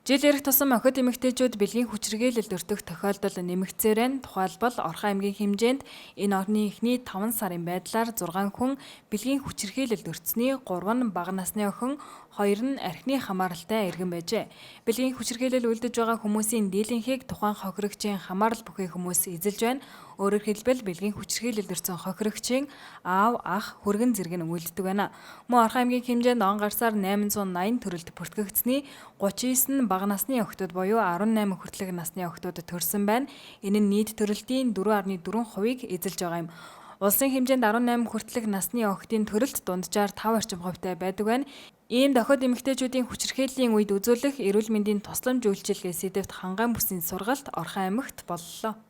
Жил ирэх тусам охид эмэгтэйчүүд бэлгийн хүчирхийлэлд өртөх тохиолдол нэмэгцээр байна. Тухайлбал Орхон аймгийн хэмжээнд энэ орны эхний 5 сарын байдлаар 6 хүн бэлгийн хүчирхийлэлд өртсөний 3 нь бага насны охин, 2 нь архины хамааралтай иргэн байжээ. Бэлгийн хүчирхийлэл үлдэж байгаа хүмүүсийн дийлэнхийг тухайн хохирогчийн хамаарал бүхий хүмүүс эзэлж байна. Өөрөөр хэлбэл бэлгийн хүчирхийлэлд өртсөн хохирогчийн аав, ах, хүргэн зэрэг нь үлддэг байна. Мөн Орхон аймгийн хэмжээнд он гарсаар 880 төрөлд бүртгэгдсэний 39 нь бага насны охидууд буюу 18 хүртэлх насны охидуудад төрсэн байна. Энэ нь нийт төрөлтийн 4.4%-ийг эзэлж байгаа юм. Улсын хэмжээнд 18 хүртэлх насны охидын төрөлт дунджаар 5 орчим хувьтай байдаг байна. Ийм охид эмэгтэйчүүдийн хүчирхийллийн үед үзүүлэх эрүүл мэндийн тусламж үйлчилгээ сэдэвт хангаан бүсийн сургалт Орхон аймагт боллоо.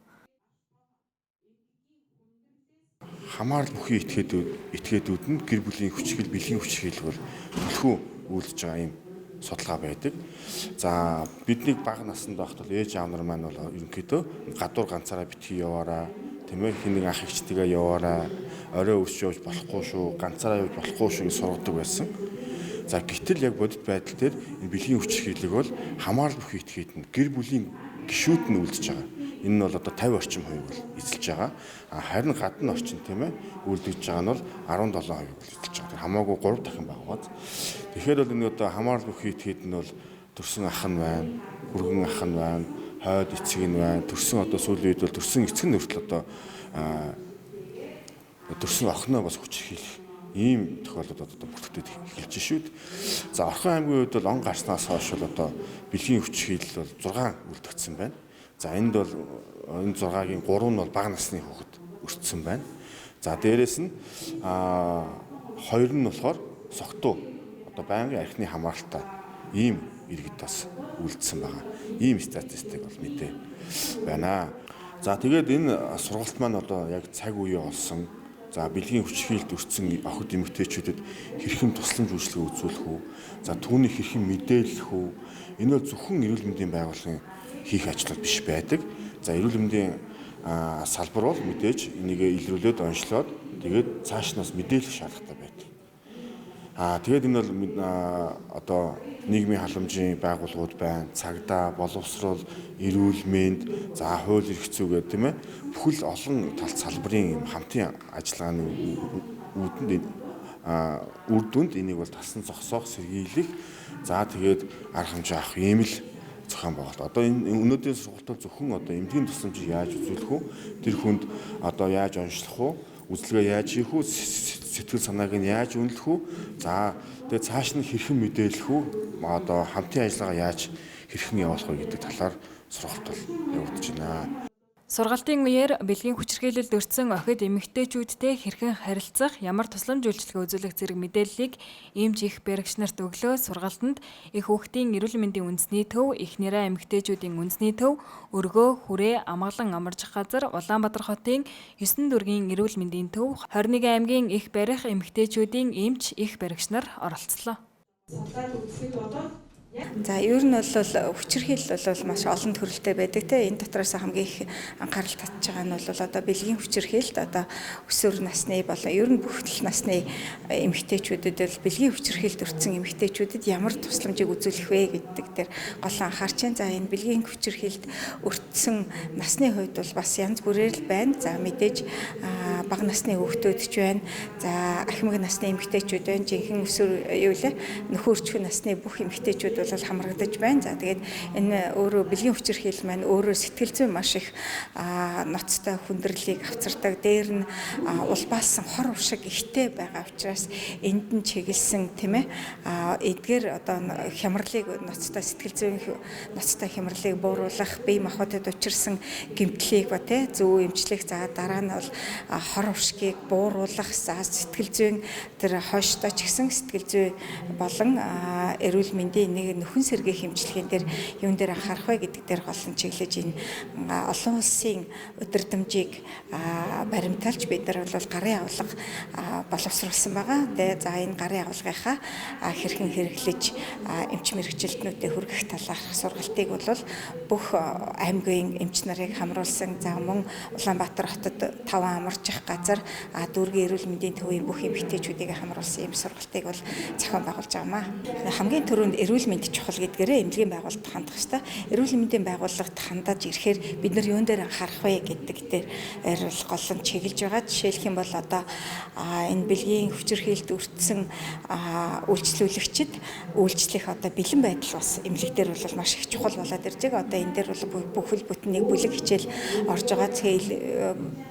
Хамаарал бүхий этгээдүүд нь гэр бүлийн хүчирхийлэл, бэлгийн хүчирхийлэл бол төлхөө үйлдэж байгаа юм судалгаа байдаг. За бидний бага наснд байхад бол ээж аав нар маань бол ерөнхийдөө гадуур ганцаараа битгий яваараа, тийм ээ, хэнийг ах эгчтэйгээ яваараа, орой өсч явж болохгүй шүү, ганцаараа явж болохгүй шүү гэж сургадаг байсан. За гэтэл яг бодит байдал дээр энэ бэлгийн хүчирхийлэл бол хамаарал бүхий этгээд нь гэр бүлийн гишүүд нь үйлдэж байгаа. Энэ нь бол одоо 50 орчим хувийг бол эзэлж байгаа. Харин гадны орчин, тийм ээ, үйлдэж байгаа нь бол 17% бол эзэлж байгаа. Хамаагүй 3 дахин бага бод. Тэгэхээр бол энэ одоо хамаарал бүхий этгээд нь бол төрсөн ах нь байна, хүргэн ах нь байна, хойд эцэг нь байна. Төрсөн одоо сүүлийн үед бол төрсөн эцэг нь хүртэл одоо төрсөн охиноо бас хүчирхийлэх ийм тохиолдол одоо бүртгэж эхэлж шүү дээ. За Орхон аймгийн үед бол он гарснаас хойш бол одоо бэлгийн хүчирхийлэл бол 6 үлдэгдсэн байна. За энд бол энэ 6-гийн 3 нь бол бага насны хүүхэд өртсөн байна. За дээрэс нь 2 нь болохоор согтуу одоо байнгын архины хамааралтай ийм иргэд бас үлдсэн байгаа. Ийм статистик бол мэдээ байна. За тэгээд энэ сургалт маань одоо яг цаг үеэ олсон. За бэлгийн хүчирхийлэлд өртсөн охид эмэгтэйчүүдэд хэрхэн тусламж үйлчилгээ үзүүлэх үү? За түүнийг хэрхэн мэдээлэх үү? Энэ бол зөвхөн эрүүл мэндийн байгууллагын хийх ажлууд биш байдаг. За эрүүл мэндийн салбар бол мэдээж энийг илрүүлээд онцлоод тэгээд цаашнаас мэдээлэх шаардлагатай байдаг. Тэгээд энэ бол одоо нийгмийн халамжийн байгууллагууд байна, цагдаа, боловсрол, эрүүл мэнд, за хууль эрх зүй гэдэг, тийм ээ, бүхэл олон талт салбарын хамтын ажиллагааны үр дүнд энийг бол тасан зогсоох, сэргийлэх, за тэгээд арга хэмжээ авах ийм л зохион байгуулалт. Одоо энэ өнөөдрийн сургалтад зөвхөн одоо эмнэлгийн тусламжийг яаж үзүүлэх үү? Тэр хүнд одоо яаж онцлох үү? Үзлэгээ яаж хийх үү? Сэтгэл санааг нь яаж үнэлэх үү? За тэгээд цааш нь хэрхэн мэдээлэх үү? Одоо хамтын ажиллагаа яаж хэрхэн явуулах вэ гэдэг талаар сургалт явагдаж байна. Сургалтын үеэр бэлгийн хүчирхийлэлд өртсөн охид эмэгтэйчүүдтэй хэрхэн харилцах, ямар тусламж үйлчилгээ үзүүлэх зэрэг мэдээллийг эмч их баригч нарт өглөө сургалтанд их хүүхдийн эрүүл мэндийн үндэсний төв, эхнэрээ эмэгтэйчүүдийн үндэсний төв, өргөө, хүрээ, амгалан амаржих газар, Улаанбаатар хотын 9 дүүргийн эрүүл мэндийн төв, 21 аймгийн их барих эмэгтэйчүүдийн эмч их баригч нар оролцлоо. За ер нь бол хүчирхийлэл бол маш олон төрөлтэй байдаг те. Энэ дотроос хамгийн их анхаарал татж байгаа нь бол одоо бэлгийн хүчирхийлэлд одоо өсвөр насны болон ер нь бүхэл насны эмэгтэйчүүдэд бол бэлгийн хүчирхийлэлд өртсөн эмэгтэйчүүдэд ямар тусламжийг үзүүлэх вэ гэдэг дээр гол анхаарч байна. За энэ бэлгийн хүчирхийлэлд өртсөн насны хувьд бол бас янз бүрээр л байна. За мэдээж бага насны хүүхдүүд ч байна. За ахмад насны эмэгтэйчүүд байна. Жинхэнэ өсвөр юу лээ нөхөрчхөн насны бүх эмэгтэйчүүд бол хамрагдаж байна. За тэгээд энэ өөрөө бэлгийн хүчирхийлэл маань өөрөө сэтгэл зүйн маш их ноцтой хүндрэлийг авчирдаг. Дээр нь улбаалсан хор уршиг ихтэй байгаа учраас энд нь чиглэсэн, тийм ээ, эдгээр одоо хямралыг ноцтой сэтгэл зүйн ноцтой хямралыг бууруулах, бие махбодод учирсан гэмтлийг ба тий зөв эмчлэх. За дараа нь бол хор уршгийг бууруулах, за сэтгэл зүйн тэр хойштой ч гэсэн сэтгэл зүй болон эрүүл мэндийн нэг нөхөн сэргийн хэмжлэгийн дээр юун дээр анхаарах вэ гэдэг дээр голон чиглэж энэ олон улсын өдөрдмжийг баримтаалж бид нар бол гарын авлага боловсруулсан байгаа. Тэгээ за энэ гарын авлагынхаа хэрхэн хэрэглэж эмч мэрэгчлэтнүүдэд хүргэх талаарх сургалтыг бол бүх аймгийн эмч нарыг хамруулсан. За мөн Улаанбаатар хотод 5 амарчих газар дүүргийн эрүүл мэндийн төвийн бүх эмэгтэйчүүдийг хамруулсан ийм сургалтыг бол зохион байгуулж байгаамаа. Хамгийн түрүүнд эрүүл мэнд чухал чухал гэдгээрээ эмнэлгийн байгууллагад хандах ёстой. Эрүүл мэндийн байгууллагад хандаж ирэхээр бид нар юун дээр анхаарах вэ гэдэг дээр бол гол нь чиглэж байгаа. Жишээлх юм бол одоо энэ бэлгийн хүчирхийлэлд өртсөн үйлчлүүлэгчид үйлчлэх одоо бэлэн байдал бас эмнэлэг дээр бол маш их чухал болоод ирж байгаа. Одоо энэ дээр бол бүхэл бүтнийг бүлэг хичээл орж байгаа. Тэгэхээр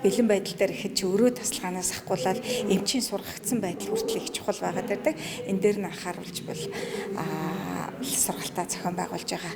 бэлэн байдал дээр ихэд чи өрөө тасалгаанаас ахгуулаад эмчийн сургагдсан байдал хүртэл их чухал байгаад ирдэг. Энэ дээр нь анхааруулж бол сургалтаа зохион байгуулж байгаа.